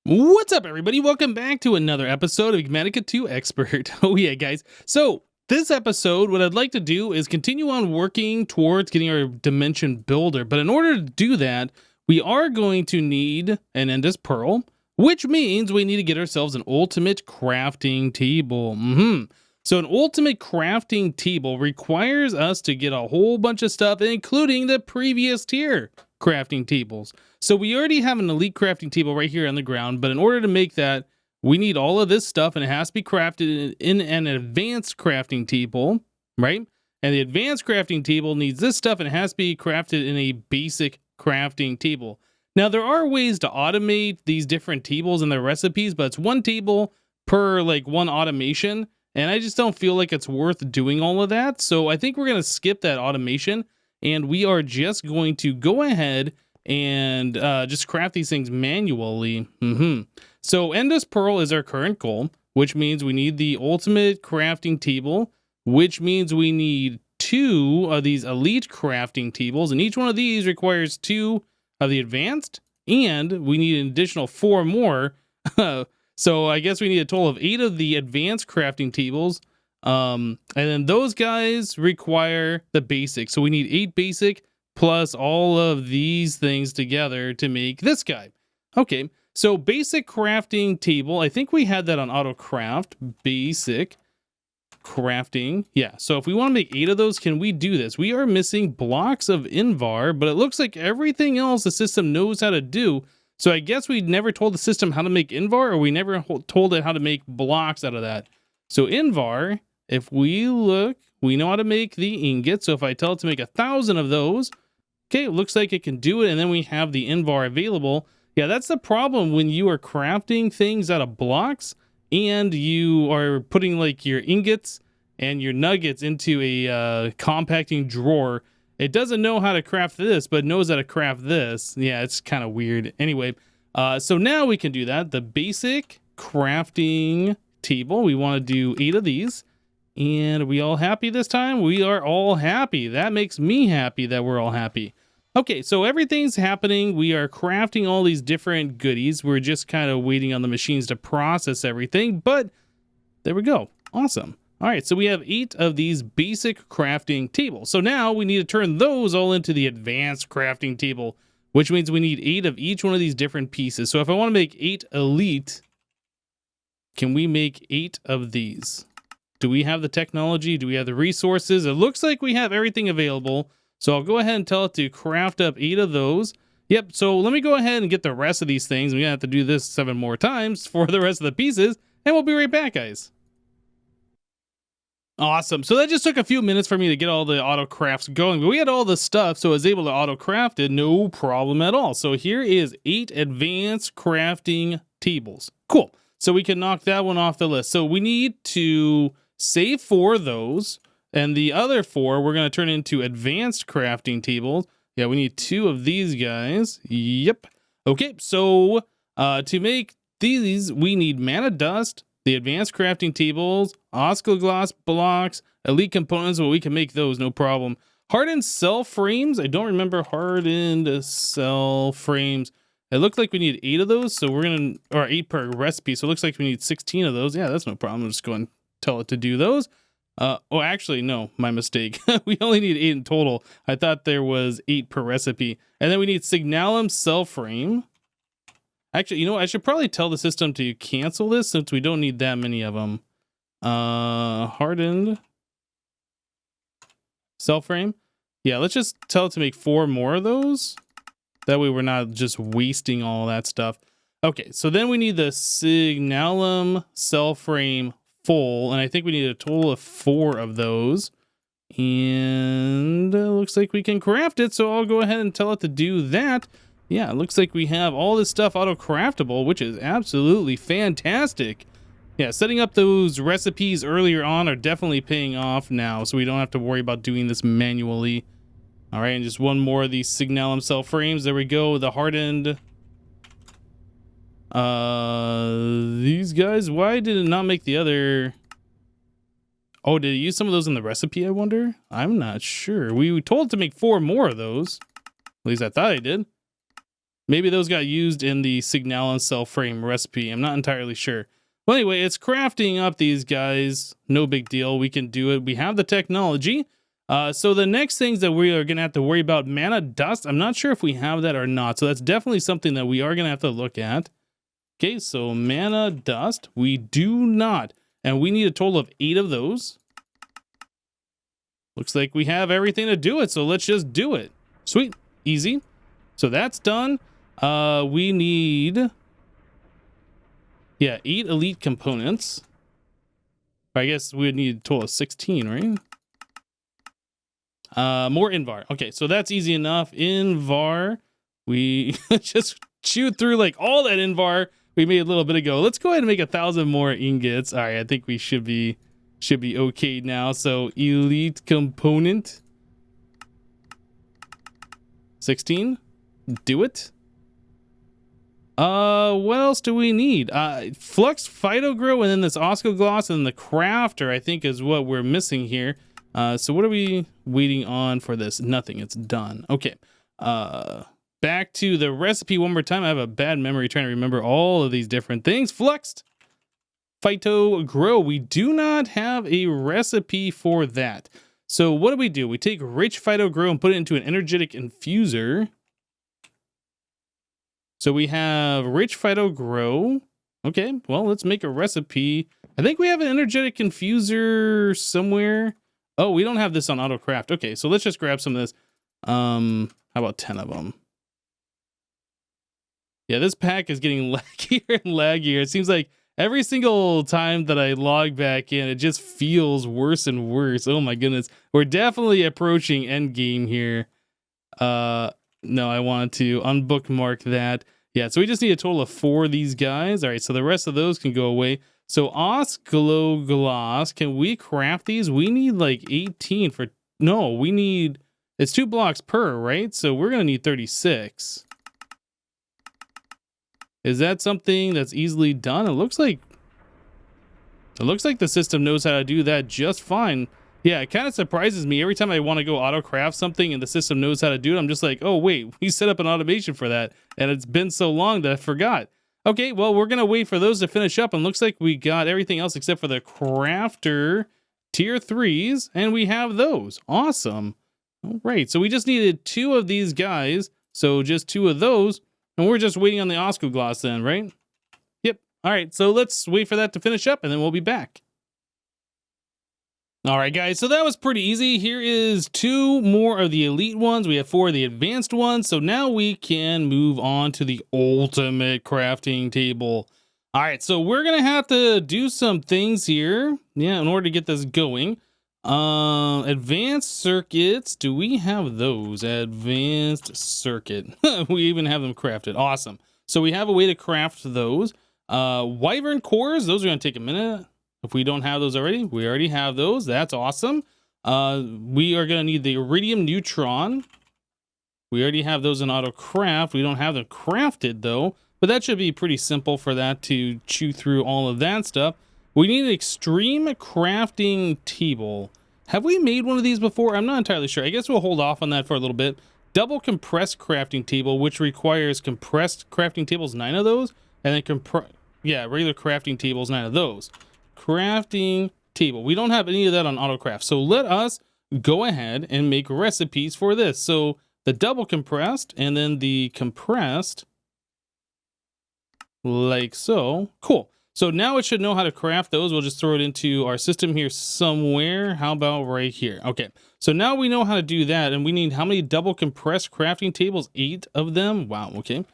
What's up, everybody? Welcome back to another episode of Enigmatica 2 Expert. Oh yeah, guys. So this episode, what I'd like to do is continue on working towards getting our dimension builder. But in order to do that, we are going to need an ENDEST pearl, which means we need to get ourselves an ultimate crafting table. So an ultimate crafting table requires us to get a whole bunch of stuff, including the previous tier crafting tables. So we already have an elite crafting table right here on the ground, but in order to make that, we need all of this stuff, and it has to be crafted in an advanced crafting table, right? And the advanced crafting table needs this stuff, and it has to be crafted in a basic crafting table. Now, there are ways to automate these different tables and their recipes, but it's one table per like one automation, and I just don't feel like it's worth doing all of that. So I think we're going to skip that automation, and we are just going to go ahead and just craft these things manually. So ENDEST Pearl is our current goal, which means we need the ultimate crafting table, which means we need 2 of these elite crafting tables, and each one of these requires 2 of the advanced, and we need an additional 4 more. So I guess we need a total of 8 of the advanced crafting tables. And then those guys require the basic. So we need 8 basic plus all of these things together to make this guy. Okay, so basic crafting table. I think we had that on auto craft. Basic crafting. Yeah, so if we want to make 8 of those, can we do this? We are missing blocks of Invar, but it looks like everything else the system knows how to do. So I guess we never told the system how to make Invar, or we never told it how to make blocks out of that. So Invar, if we look, we know how to make the ingot. So if I tell it to make 1,000 of those, okay, it looks like it can do it, and then we have the Invar available. Yeah, that's the problem when you are crafting things out of blocks and you are putting like your ingots and your nuggets into a compacting drawer. It doesn't know how to craft this, but knows how to craft this. Yeah, it's kind of weird. Anyway, so now we can do that. The basic crafting table, we want to do 8 of these. And are we all happy this time? We are all happy. That makes me happy that we're all happy. Okay, so everything's happening. We are crafting all these different goodies. We're just kind of waiting on the machines to process everything, but there we go. Awesome. All right, so we have 8 of these basic crafting tables. So now we need to turn those all into the advanced crafting table, which means we need 8 of each one of these different pieces. So if I want to make 8 elite, can we make 8 of these? Do we have the technology? Do we have the resources? It looks like we have everything available. So I'll go ahead and tell it to craft up 8 of those. Yep, so let me go ahead and get the rest of these things. We're going to have to do this 7 more times for the rest of the pieces, and we'll be right back, guys. Awesome. So that just took a few minutes for me to get all the auto crafts going, but we had all the stuff, so I was able to auto craft it, no problem at all. So here is 8 advanced crafting tables. Cool. So we can knock that one off the list. So we need to save 4 of those, and the other 4 we're going to turn into advanced crafting tables. Yeah, we need 2 of these guys. Yep. Okay, so to make these, we need mana dust, the advanced crafting tables, oscilloglass blocks, elite components. Well, we can make those, no problem. Hardened cell frames. I don't remember hardened cell frames. It looked like we need 8 of those, so we're going to, or 8 per recipe. So it looks like we need 16 of those. Yeah, that's no problem. I'll just go and tell it to do those. Oh, actually, no, my mistake. We only need 8 in total. I thought there was 8 per recipe. And then we need signalum cell frame. Actually, you know what? I should probably tell the system to cancel this since we don't need that many of them. Hardened cell frame. Yeah, let's just tell it to make 4 more of those. That way we're not just wasting all that stuff. Okay, so then we need the signalum cell frame full, and I think we need a total of 4 of those. And it looks like we can craft it, so I'll go ahead and tell it to do that. Yeah, it looks like we have all this stuff auto-craftable, which is absolutely fantastic. Yeah, setting up those recipes earlier on are definitely paying off now, so we don't have to worry about doing this manually. All right, and just one more of these signalum cell frames. There we go, the hardened. These guys, why did it not make the other? Oh, did it use some of those in the recipe, I wonder? I'm not sure. We told it to make 4 more of those. At least I thought I did. Maybe those got used in the Signal and Cell Frame recipe. I'm not entirely sure. Well, anyway, it's crafting up these guys. No big deal. We can do it. We have the technology. So the next things that we are going to have to worry about, mana dust. I'm not sure if we have that or not. So that's definitely something that we are going to have to look at. Okay, so mana dust. We do not. And we need a total of 8 of those. Looks like we have everything to do it. So let's just do it. Sweet. Easy. So that's done. We need... yeah, 8 elite components. I guess we would need a total of 16, right? More Invar. Okay, so that's easy enough. Invar. We just chewed through like all that Invar we made a little bit ago. Let's go ahead and make 1,000 more ingots. All right, I think we should be okay now. So elite component 16. Do it. What else do we need? Flux Phytogrow and then this Oscogloss and the Crafter, I think, is what we're missing here. So what are we waiting on for this? Nothing. It's done. Okay. Back to the recipe one more time. I have a bad memory trying to remember all of these different things. Fluxed Phytogrow. We do not have a recipe for that. So what do? We take Rich Phytogrow and put it into an energetic infuser. So we have Rich Phytogrow. Okay, well, let's make a recipe. I think we have an energetic infuser somewhere. Oh, we don't have this on AutoCraft. Okay, so let's just grab some of this. How about 10 of them? Yeah, this pack is getting laggier and laggier. It seems like every single time that I log back in, it just feels worse and worse. Oh my goodness. We're definitely approaching end game here. No, I want to unbookmark that. Yeah, so we just need a total of 4 of these guys. All right, so the rest of those can go away. So Oscogloss, can we craft these? We need like 18 for... no, we need... it's 2 blocks per, right? So we're going to need 36. Is that something that's easily done? It looks like the system knows how to do that just fine. Yeah, it kind of surprises me every time I want to go auto craft something and the system knows how to do it. I'm just like, oh wait, we set up an automation for that, and it's been so long that I forgot. Okay, well, we're gonna wait for those to finish up, and looks like we got everything else except for the crafter tier 3s, and we have those. Awesome. All right, so we just needed 2 of these guys, so just 2 of those. And we're just waiting on the Oscogloss then, right? Yep. All right, so let's wait for that to finish up, and then we'll be back. All right, guys, so that was pretty easy. Here is 2 more of the elite ones. We have 4 of the advanced ones. So now we can move on to the ultimate crafting table. All right, so we're going to have to do some things here, yeah, in order to get this going. Advanced circuits. Do we have those? Advanced circuit. We even have them crafted. Awesome. So we have a way to craft those. Wyvern cores. Those are going to take a minute. If we don't have those already, we already have those. That's awesome. We are going to need the iridium neutron. We already have those in auto craft. We don't have them crafted though, but that should be pretty simple for that to chew through all of that stuff. We need an extreme crafting table. Have we made one of these before? I'm not entirely sure. I guess we'll hold off on that for a little bit. Double compressed crafting table, which requires compressed crafting tables, 9 of those, and then regular crafting tables, 9 of those. Crafting table. We don't have any of that on AutoCraft. So let us go ahead and make recipes for this. So the double compressed and then the compressed like so. Cool. So now it should know how to craft those. We'll just throw it into our system here somewhere. How about right here? Okay. So now we know how to do that. And we need how many double compressed crafting tables? 8 of them. Wow. Okay.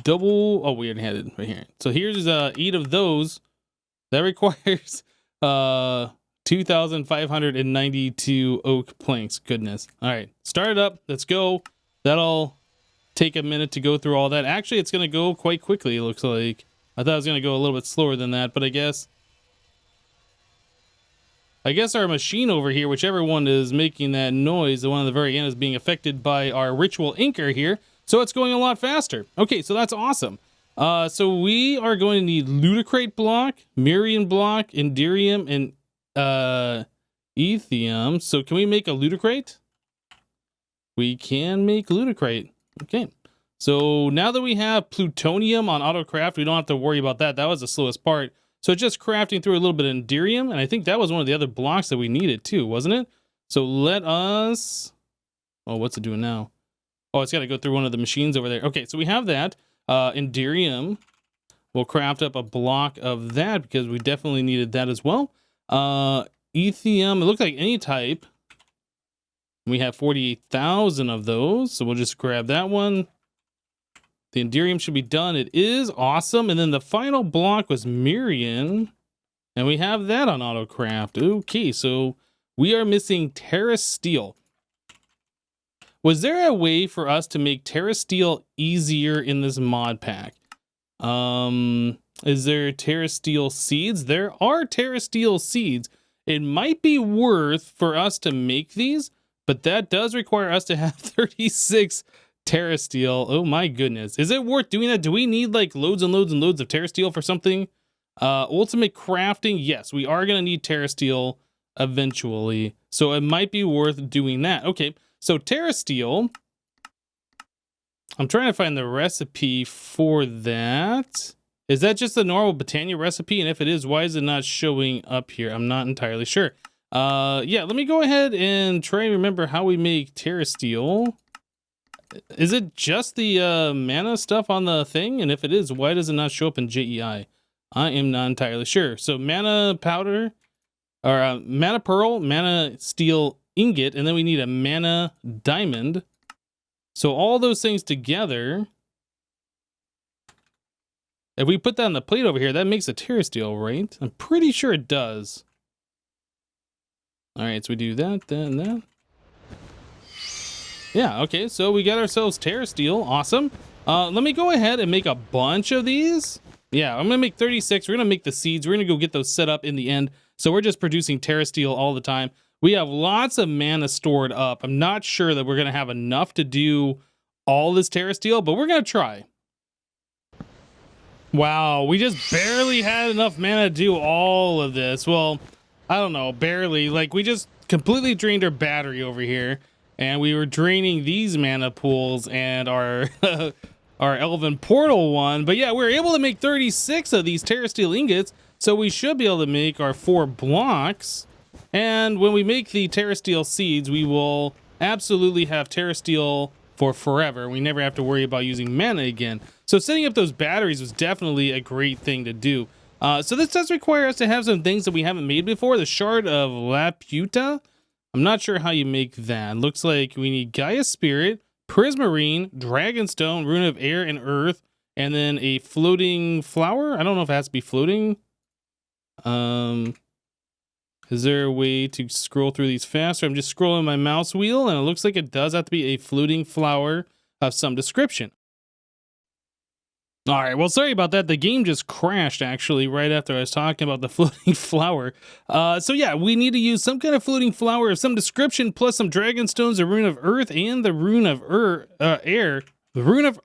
Double. Oh, we already had it right here. So here's 8 of those. That requires 2,592 oak planks. Goodness. All right. Start it up. Let's go. That'll take a minute to go through all that. Actually, it's going to go quite quickly, it looks like. I thought it was going to go a little bit slower than that, but I guess our machine over here, whichever one is making that noise, the one at the very end, is being affected by our ritual inker here, so it's going a lot faster. Okay, so that's awesome. So we are going to need Ludicrate block, Mirian block, Enderium, and Ethium. So can we make a Ludicrate? We can make Ludicrate. Okay. So now that we have plutonium on autocraft, we don't have to worry about that. That was the slowest part. So just crafting through a little bit of enderium, and I think that was one of the other blocks that we needed too, wasn't it? So let us... Oh, what's it doing now? Oh, it's got to go through one of the machines over there. Okay, so we have that. Enderium. We'll craft up a block of that because we definitely needed that as well. Ethium, it looks like any type. We have 48,000 of those, so we'll just grab that one. The enderium should be done. It is awesome. And then the final block was Mirian, and we have that on autocraft. Okay, so we are missing Terra steel. Was there a way for us to make Terra steel easier in this mod pack? Is there Terra steel seeds? There are Terra steel seeds. It might be worth for us to make these, but that does require us to have 36 Terra steel. Oh my goodness. Is it worth doing that? Do we need like loads and loads and loads of Terra steel for something? Ultimate crafting. Yes, we are going to need Terra steel eventually. So it might be worth doing that. Okay. So Terra steel. I'm trying to find the recipe for that. Is that just the normal Britannia recipe? And if it is, why is it not showing up here? I'm not entirely sure. Yeah, let me go ahead and try and remember how we make Terra steel. Is it just the mana stuff on the thing? And if it is, why does it not show up in JEI? I am not entirely sure. So mana powder, or mana pearl, mana steel ingot, and then we need a mana diamond. So all those things together, if we put that on the plate over here, that makes a Terra steel, right? I'm pretty sure it does. All right, so we do that, then that. Yeah, okay, so we got ourselves Terra steel. Awesome. Let me go ahead and make a bunch of these. Yeah, I'm gonna make 36. We're gonna make the seeds. We're gonna go get those set up in the end. So we're just producing Terra steel all the time. We have lots of mana stored up. I'm not sure that we're gonna have enough to do all this Terra steel, but we're gonna try. Wow, we just barely had enough mana to do all of this. Well, I don't know, barely. Like, we just completely drained our battery over here, and we were draining these mana pools and our our elven portal one. But yeah, we were able to make 36 of these Terra steel ingots, so we should be able to make our 4 blocks. And when we make the Terra steel seeds, we will absolutely have Terra steel for forever. We never have to worry about using mana again. So setting up those batteries was definitely a great thing to do. So this does require us to have some things that we haven't made before. The shard of Laputa. I'm not sure how you make that. Looks like we need Gaia Spirit, Prismarine, Dragonstone, Rune of Air and Earth, and then a floating flower. I don't know if it has to be floating. Is there a way to scroll through these faster? I'm just scrolling my mouse wheel, and it looks like it does have to be a floating flower of some description. All right, well, sorry about that. The game just crashed, actually, right after I was talking about the floating flower. So yeah, we need to use some kind of floating flower of some description, plus some dragon stones, the Rune of Earth, and the Rune of Air. The Rune of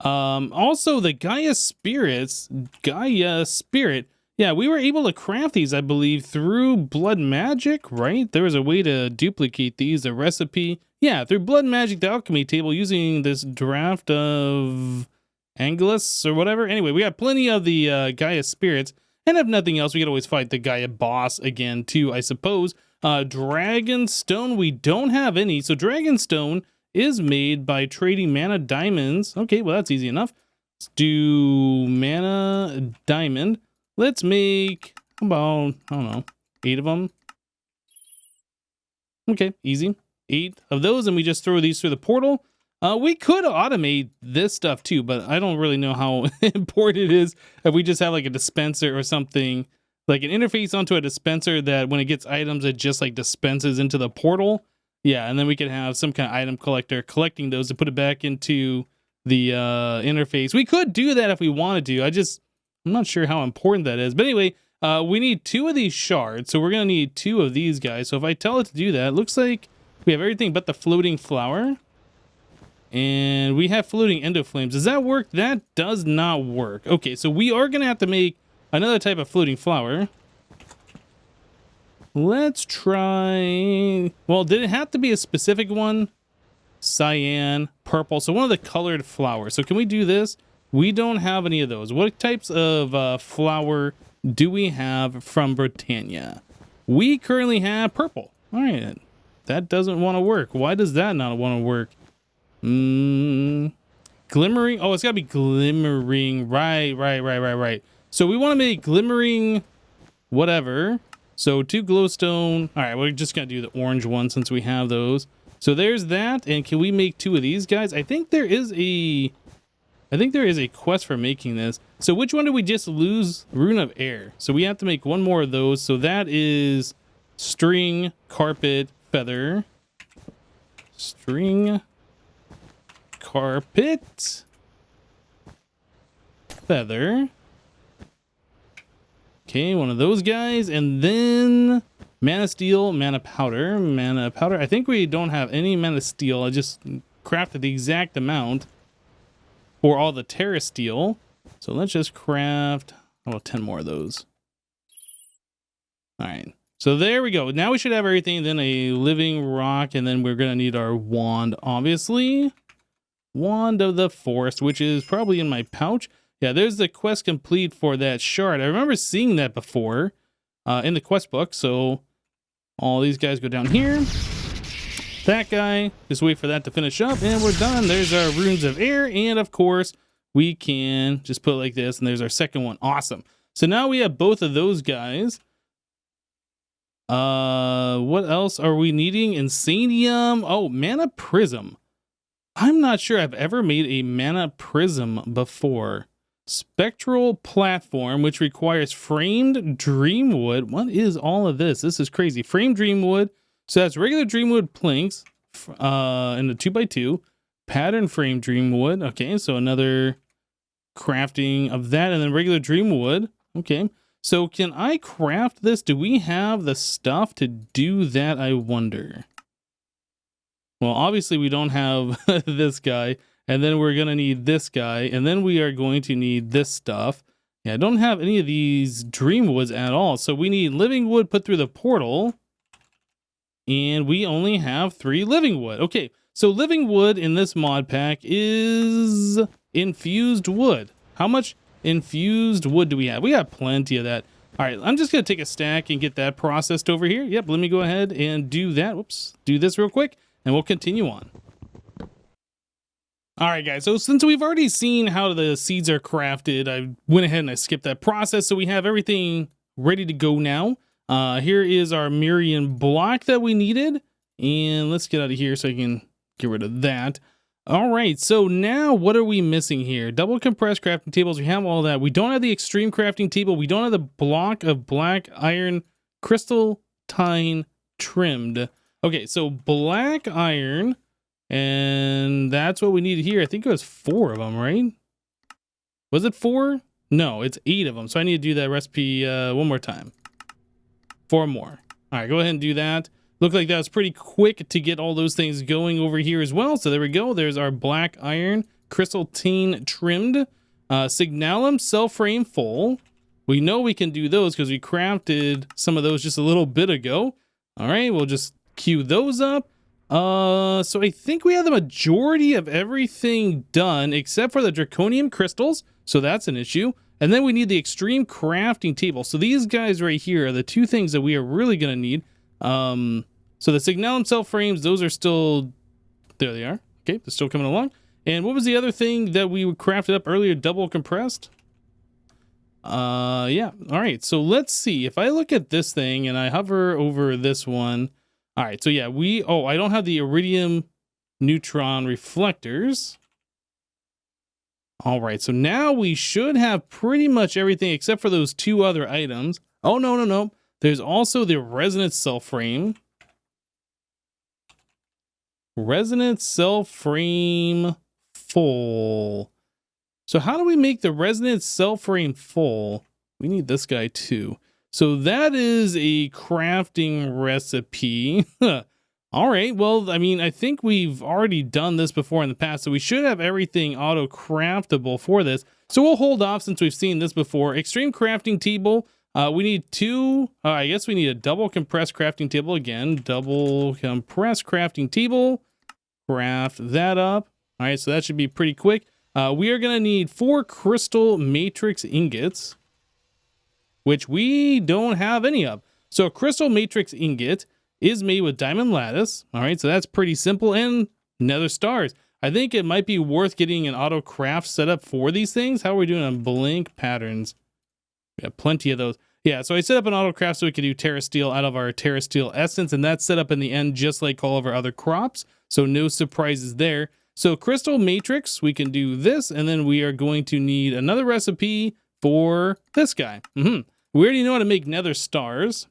also, the Gaia Spirits. Gaia Spirit. Yeah, we were able to craft these, I believe, through blood magic, right? There was a way to duplicate these, a recipe. Yeah, through blood magic, the alchemy table, using this draft of Angelus or whatever. Anyway, we got plenty of the Gaia spirits, and if nothing else, we could always fight the Gaia boss again, too, I suppose. Dragonstone, we don't have any. So Dragonstone is made by trading mana diamonds. Okay, well, that's easy enough. Let's do mana diamond. Let's make about, I don't know, 8 of them. Okay, easy. 8 of those, and we just throw these through the portal. We could automate this stuff too, but I don't really know how important it is if we just have like a dispenser or something, like an interface onto a dispenser that when it gets items, it just like dispenses into the portal. Yeah, and then we could have some kind of item collector collecting those to put it back into the interface. We could do that if we wanted to. I'm not sure how important that is. But anyway, we need 2 of these shards, so we're going to need 2 of these guys. So if I tell it to do that, it looks like we have everything but the floating flower. And we have floating endoflames. Does that work? That does not work. Okay, so we are going to have to make another type of floating flower. Let's try... Well, did it have to be a specific one? cyan, purple. So one of the colored flowers. So can we do this? We don't have any of those. What types of flower do we have from Britannia? We currently have purple. All right. That doesn't want to work. Why does that not want to work? Glimmering. Oh, it's got to be glimmering. Right. So we want to make glimmering whatever. So 2 glowstone. All right, we're just going to do the orange one since we have those. So there's that. And can we make 2 of these guys? I think there is a quest for making this. So which one did we just lose? Rune of Air. So we have to make 1 more of those. So that is string, carpet, feather. String, carpet, feather. Okay, 1 of those guys. And then mana steel, mana powder. I think we don't have any mana steel. I just crafted the exact amount for all the Terra steel. So let's just craft 10 more of those. All right. So there we go. Now we should have everything. Then a living rock, and then we're going to need our wand, obviously. Wand of the Forest, which is probably in my pouch. Yeah, there's the quest complete for that shard. I remember seeing that before in the quest book. So all these guys go down here. That guy, just wait for that to finish up, and we're done. There's our runes of air, and of course, we can just put it like this, and there's our second one. Awesome. So now we have both of those guys. What else are we needing? Insanium. Oh, mana prism. I'm not sure I've ever made a mana prism before. Spectral platform, which requires framed dreamwood. What is all of this? This is crazy. Framed dreamwood. So that's regular dreamwood planks in the 2x2. Pattern frame dreamwood. Okay, so another crafting of that, and then regular dreamwood. Okay, so can I craft this? Do we have the stuff to do that, I wonder? Well, obviously we don't have this guy, and then we're going to need this guy, and then we are going to need this stuff. Yeah, I don't have any of these dreamwoods at all, so we need living wood put through the portal, and we only have 3 living wood. Okay, so living wood in this mod pack is infused wood. How much infused wood do we have? We have plenty of that. All right, I'm just going to take a stack and get that processed over here. Yep, let me go ahead and do that. Whoops, do this real quick, and we'll continue on. All right, guys, so since we've already seen how the seeds are crafted, I went ahead and I skipped that process, so we have everything ready to go now. Here is our Miriam block that we needed, and let's get out of here so I can get rid of that. All right, so now what are we missing here? Double compressed crafting tables, we have all that. We don't have the extreme crafting table. We don't have the block of black iron crystal tine trimmed. Okay, so black iron, and that's what we needed here. I think it was 4 of them, right? Was it 4? No, it's 8 of them. So I need to do that recipe one more time. 4 more. All right, go ahead and do that. Looked like that was pretty quick to get all those things going over here as well. So there we go. There's our black iron crystal tine trimmed. Signalum cell frame full. We know we can do those because we crafted some of those just a little bit ago. All right, we'll just queue those up. So I think we have the majority of everything done except for the Draconian crystals. So that's an issue. And then we need the extreme crafting table. So these guys right here are the 2 things that we are really going to need. So the Signalum cell frames, those are still, there they are. Okay, they're still coming along. And what was the other thing that we crafted up earlier? Double compressed? Yeah. All right, so let's see. If I look at this thing and I hover over this one. All right, so yeah, I don't have the iridium neutron reflectors. All right, so now we should have pretty much everything except for those 2 other items. Oh, no. There's also the resonance cell frame. Resonance cell frame full. So how do we make the resonance cell frame full? We need this guy too. So that is a crafting recipe. All right, well, I mean, I think we've already done this before in the past, so we should have everything auto-craftable for this. So we'll hold off since we've seen this before. Extreme crafting table. We need 2, I guess we need a double compressed crafting table again. Double compressed crafting table. craft that up. All right, so that should be pretty quick. We are going to need 4 crystal matrix ingots, which we don't have any of. So a crystal matrix ingot is made with diamond lattice. All right, so that's pretty simple, and nether stars. I think it might be worth getting an auto craft set up for these things. How are we doing on blank patterns? We have plenty of those. Yeah, so I set up an auto craft so we could do Terra steel out of our Terra steel essence, and that's set up in the end just like all of our other crops. So no surprises there. So crystal matrix, we can do this, and then we are going to need another recipe for this guy. We already know how to make nether stars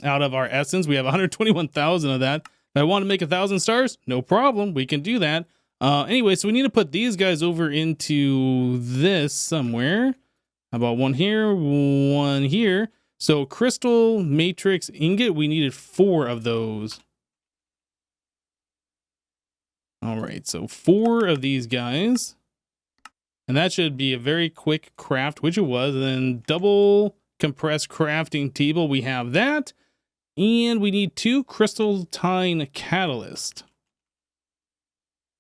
out of our essence. We have 121,000 of that. If I want to make 1,000 stars, no problem. We can do that. Anyway, so we need to put these guys over into this somewhere. How about one here, one here? So crystal matrix ingot, we needed 4 of those. All right, so 4 of these guys. And that should be a very quick craft, which it was. And then double compressed crafting table, we have that. And we need 2 crystalline catalyst,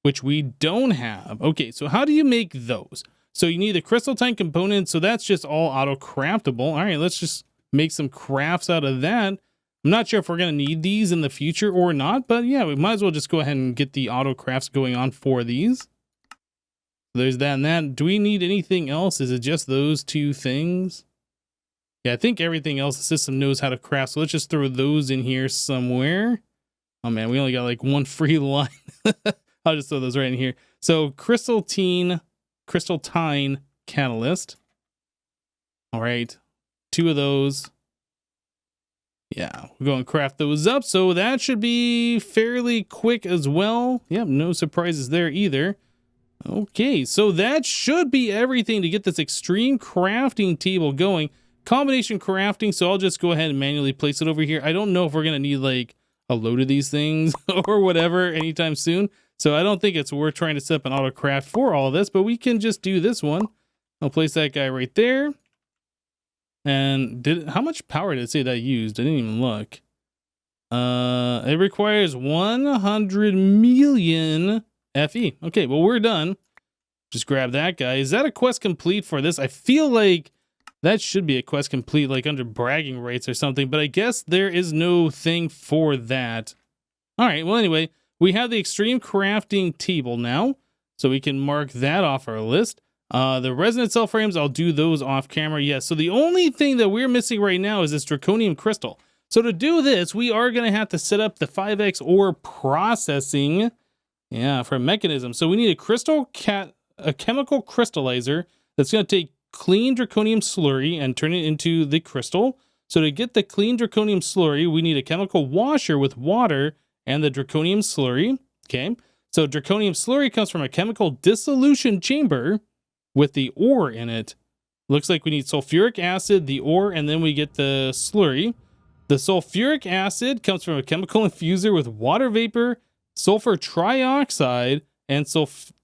which we don't have. Okay, so how do you make those? So you need a crystalline component, so that's just all auto craftable. All right, let's just make some crafts out of that. I'm not sure if we're going to need these in the future or not, but yeah, we might as well just go ahead and get the auto crafts going on for these. There's that and that. Do we need anything else? Is it just those 2 things? Yeah, I think everything else the system knows how to craft, so let's just throw those in here somewhere. Oh man, we only got like 1 free line. I'll just throw those right in here. So crystalline catalyst. All right, 2 of those. Yeah, we're going to craft those up, so that should be fairly quick as well. Yep, no surprises there either. Okay, so that should be everything to get this extreme crafting table going. Combination crafting, so I'll just go ahead and manually place it over here. I don't know if we're going to need like a load of these things or whatever anytime soon. So I don't think it's worth trying to set up an auto craft for all of this, but we can just do this one. I'll place that guy right there. And how much power did it say that I used? I didn't even look. It requires 100 million FE. Okay, well, we're done. Just grab that guy. Is that a quest complete for this? I feel like that should be a quest complete, like under bragging rights or something, but I guess there is no thing for that. All right, well, anyway, we have the extreme crafting table now, so we can mark that off our list. The resonant cell frames, I'll do those off camera. Yes, so the only thing that we're missing right now is this Draconian crystal. So to do this, we are going to have to set up the 5x ore processing, for a mechanism. So we need a chemical crystallizer that's going to take clean draconium slurry and turn it into the crystal. So to get the clean draconium slurry, we need a chemical washer with water and the draconium slurry. Okay, so draconium slurry comes from a chemical dissolution chamber with the ore in it. Looks like we need sulfuric acid, the ore, and then we get the slurry. The sulfuric acid comes from a chemical infuser with water vapor, sulfur trioxide, and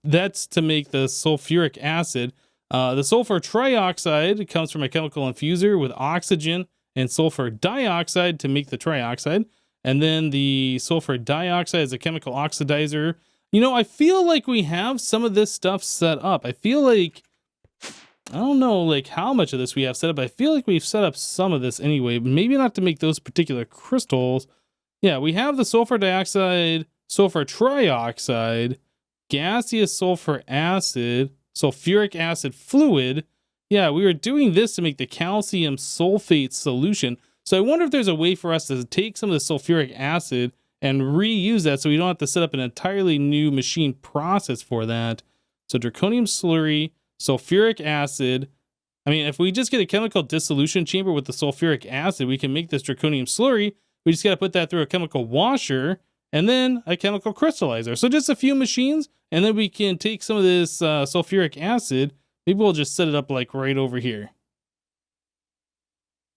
that's to make the sulfuric acid. The sulfur trioxide comes from a chemical infuser with oxygen and sulfur dioxide to make the trioxide. And then the sulfur dioxide is a chemical oxidizer. You know, I feel like we have some of this stuff set up. I feel like, I don't know like how much of this we have set up. I feel like we've set up some of this anyway, but maybe not to make those particular crystals. Yeah, we have the sulfur dioxide, sulfur trioxide, gaseous sulfur acid, sulfuric acid fluid. Yeah, we were doing this to make the calcium sulfate solution. So I wonder if there's a way for us to take some of the sulfuric acid and reuse that so we don't have to set up an entirely new machine process for that. So draconium slurry, sulfuric acid. I mean, if we just get a chemical dissolution chamber with the sulfuric acid, we can make this draconium slurry. We just got to put that through a chemical washer and then a chemical crystallizer. So just a few machines, and then we can take some of this sulfuric acid. Maybe we'll just set it up like right over here.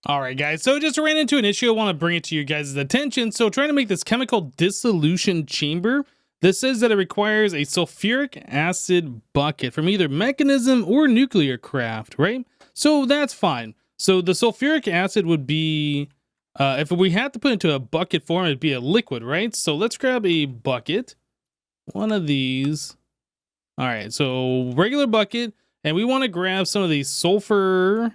All right, guys, so just ran into an issue. I want to bring it to your guys' attention. So trying to make this chemical dissolution chamber, this says that it requires a sulfuric acid bucket from either mechanism or nuclear craft, right? So that's fine. So the sulfuric acid would be, if we had to put it into a bucket form, it'd be a liquid, right? So let's grab a bucket. one of these. All right, so regular bucket, and we want to grab some of the sulfuric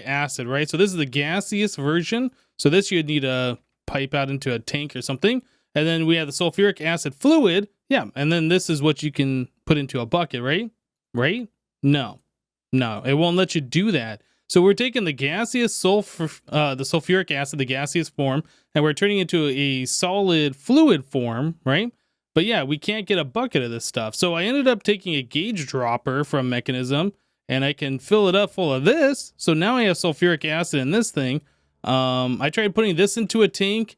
acid, right? So this is the gaseous version. So this you'd need a pipe out into a tank or something. And then we have the sulfuric acid fluid. Yeah, and then this is what you can put into a bucket, right? Right? No, it won't let you do that. So we're taking the gaseous the sulfuric acid, the gaseous form, and we're turning it into a solid fluid form, right? But yeah, we can't get a bucket of this stuff. So I ended up taking a gauge dropper from Mechanism, and I can fill it up full of this. So now I have sulfuric acid in this thing. I tried putting this into a tank,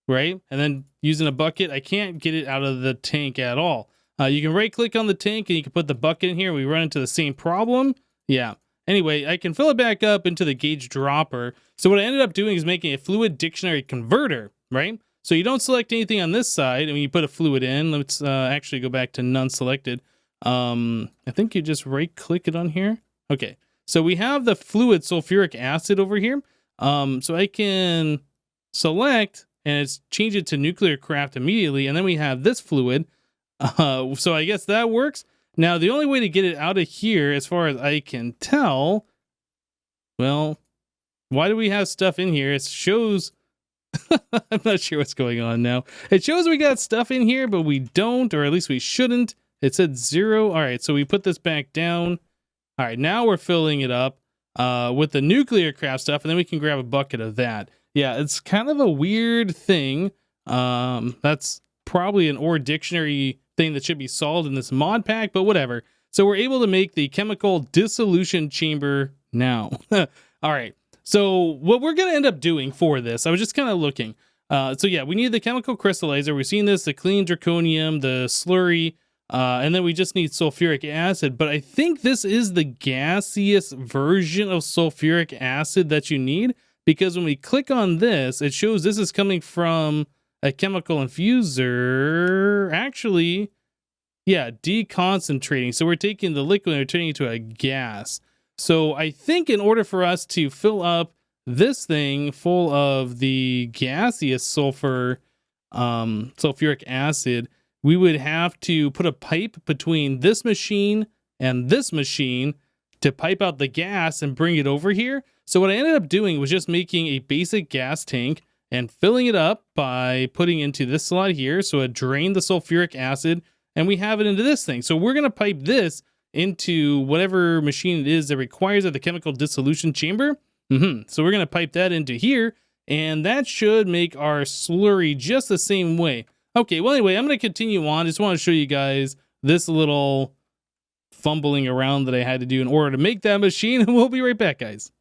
right? And then using a bucket, I can't get it out of the tank at all. You can right click on the tank and you can put the bucket in here. We run into the same problem. Yeah. Anyway, I can fill it back up into the gauge dropper. So what I ended up doing is making a fluid dictionary converter, right? So you don't select anything on this side, and you put a fluid in. Let's actually go back to none selected. I think you just right click it on here. Okay. So we have the fluid sulfuric acid over here. So I can select and it's change it to nuclear craft immediately. And then we have this fluid. So I guess that works. Now, the only way to get it out of here, as far as I can tell, well, why do we have stuff in here? It shows, I'm not sure what's going on now. It shows we got stuff in here, but we don't, or at least we shouldn't. It said 0. All right, so we put this back down. All right, now we're filling it up with the nuclear craft stuff, and then we can grab a bucket of that. Yeah, it's kind of a weird thing. That's probably an ore dictionary thing that should be solved in this mod pack, but whatever. So we're able to make the chemical dissolution chamber now. All right. So what we're going to end up doing for this, I was just kind of looking. So yeah, we need the chemical crystallizer. We've seen this, the clean draconium, the slurry, and then we just need sulfuric acid. But I think this is the gaseous version of sulfuric acid that you need, because when we click on this, it shows this is coming from a chemical infuser. Actually, yeah, deconcentrating. So we're taking the liquid and we're turning it to a gas. So I think in order for us to fill up this thing full of the gaseous sulfuric acid, we would have to put a pipe between this machine and this machine to pipe out the gas and bring it over here. So what I ended up doing was just making a basic gas tank and filling it up by putting into this slot here. So it drained the sulfuric acid and we have it into this thing. So we're going to pipe this into whatever machine it is that requires the chemical dissolution chamber. So we're going to pipe that into here, and that should make our slurry just the same way. Okay, well, anyway, I'm going to continue on. Just want to show you guys this little fumbling around that I had to do in order to make that machine, and we'll be right back, guys.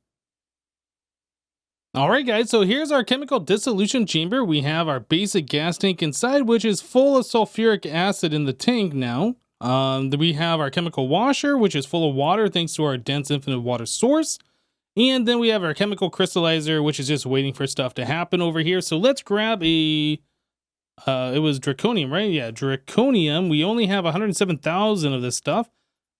All right, guys, so here's our chemical dissolution chamber. We have our basic gas tank inside, which is full of sulfuric acid in the tank now. We have our chemical washer, which is full of water thanks to our dense infinite water source. And then we have our chemical crystallizer, which is just waiting for stuff to happen over here. So let's grab a, it was draconium, right? Yeah, draconium. We only have 107,000 of this stuff.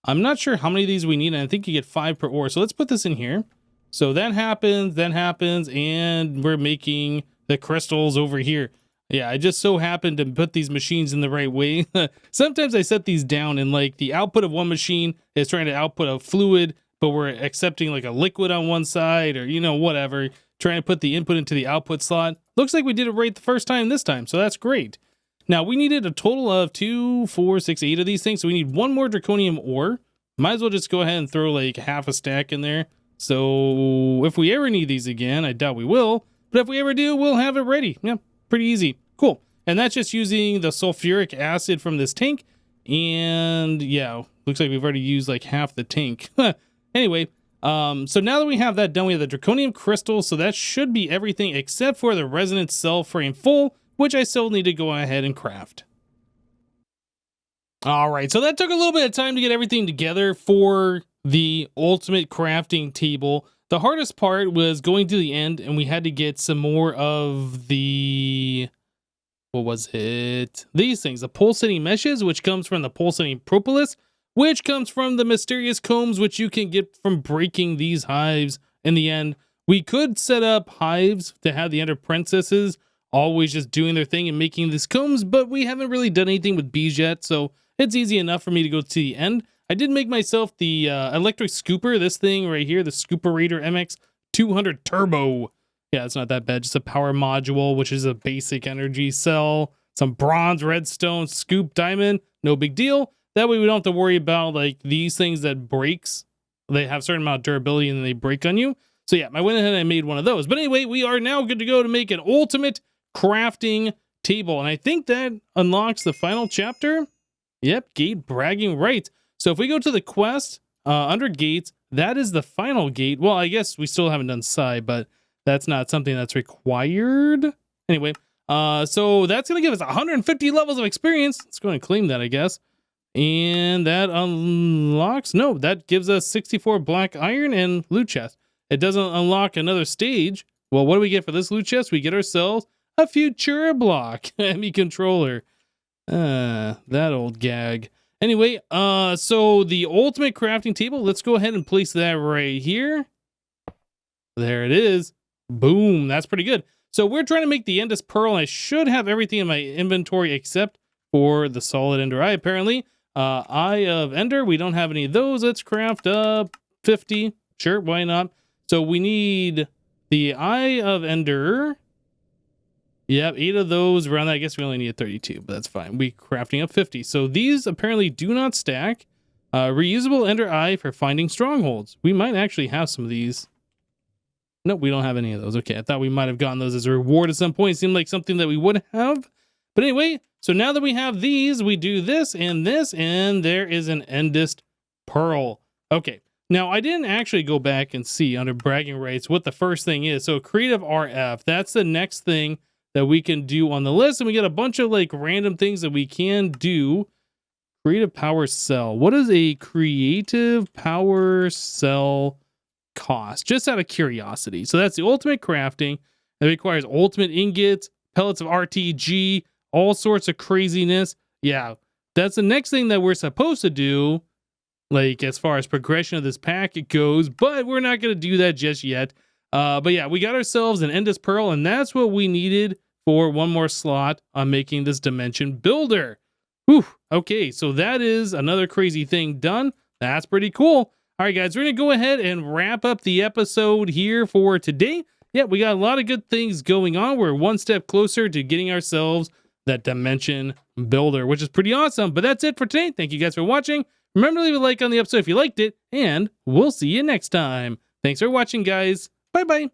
I'm not sure how many of these we need, and I think you get 5 per ore. So let's put this in here. So that happens, and we're making the crystals over here. Yeah, I just so happened to put these machines in the right way. Sometimes I set these down and like the output of one machine is trying to output a fluid, but we're accepting like a liquid on one side, or, you know, whatever, trying to put the input into the output slot. Looks like we did it right the first time this time, so that's great. Now we needed a total of 2, 4, 6, 8 of these things, so we need one more draconium ore. Might as well just go ahead and throw like half a stack in there. So if we ever need these again, I doubt we will, but if we ever do, we'll have it ready. Yeah, pretty easy. Cool. And that's just using the sulfuric acid from this tank. And yeah, looks like we've already used like half the tank. Anyway, so now that we have that done, we have the draconium crystal. So that should be everything except for the resonance cell frame full, which I still need to go ahead and craft. All right, so that took a little bit of time to get everything together for the ultimate crafting table. The hardest part was going to the end, and we had to get some more of the, what was it? These things, the pulsating meshes, which comes from the pulsating propolis, which comes from the mysterious combs, which you can get from breaking these hives. In the end, we could set up hives to have the ender princesses always just doing their thing and making these combs, but we haven't really done anything with bees yet, so it's easy enough for me to go to the end. I did make myself the electric scooper, this thing right here, the Scooperator MX 200 Turbo. Yeah, it's not that bad. Just a power module, which is a basic energy cell, some bronze, redstone, scoop, diamond. No big deal. That way we don't have to worry about like these things that breaks. They have a certain amount of durability and then they break on you. So yeah, I went ahead and I made one of those. But anyway, we are now good to go to make an ultimate crafting table. And I think that unlocks the final chapter. Yep, gate bragging rights. So if we go to the quest under gates, that is the final gate. Well, I guess we still haven't done Psi, but that's not something that's required. Anyway, so that's going to give us 150 levels of experience. Let's go and claim that, I guess. And that unlocks... No, that gives us 64 black iron and loot chest. It doesn't unlock another stage. Well, what do we get for this loot chest? We get ourselves a Futura block. ME controller. That old gag. Anyway, so the ultimate crafting table, let's go ahead and place that right here. There it is. Boom, that's pretty good. So we're trying to make the ENDEST Pearl. I should have everything in my inventory except for the solid Ender Eye, apparently. Eye of Ender, we don't have any of those. Let's craft up 50. Sure, why not? So we need the Eye of Ender. Yep, 8 of those. Around that, I guess we only need 32, but that's fine. We crafting up 50. So these apparently do not stack. Reusable Ender Eye for finding strongholds. We might actually have some of these. Nope, we don't have any of those. Okay, I thought we might have gotten those as a reward at some point. It seemed like something that we would have. But anyway, so now that we have these, we do this, and there is an ENDEST Pearl. Okay, now I didn't actually go back and see under bragging rights what the first thing is. So Creative RF, that's the next thing that we can do on the list. And we get a bunch of like random things that we can do. Creative Power Cell. What is a Creative Power Cell cost? Just out of curiosity. So that's the ultimate crafting. It requires ultimate ingots, pellets of RTG, all sorts of craziness. Yeah, that's the next thing that we're supposed to do, like as far as progression of this pack goes, but we're not going to do that just yet. But yeah, we got ourselves an ENDEST Pearl, and that's what we needed for one more slot on making this dimension builder. Whew. Okay, so that is another crazy thing done. That's pretty cool. All right, guys, we're going to go ahead and wrap up the episode here for today. Yeah, we got a lot of good things going on. We're one step closer to getting ourselves that dimension builder, which is pretty awesome. But that's it for today. Thank you guys for watching. Remember to leave a like on the episode if you liked it, and we'll see you next time. Thanks for watching, guys. Bye-bye.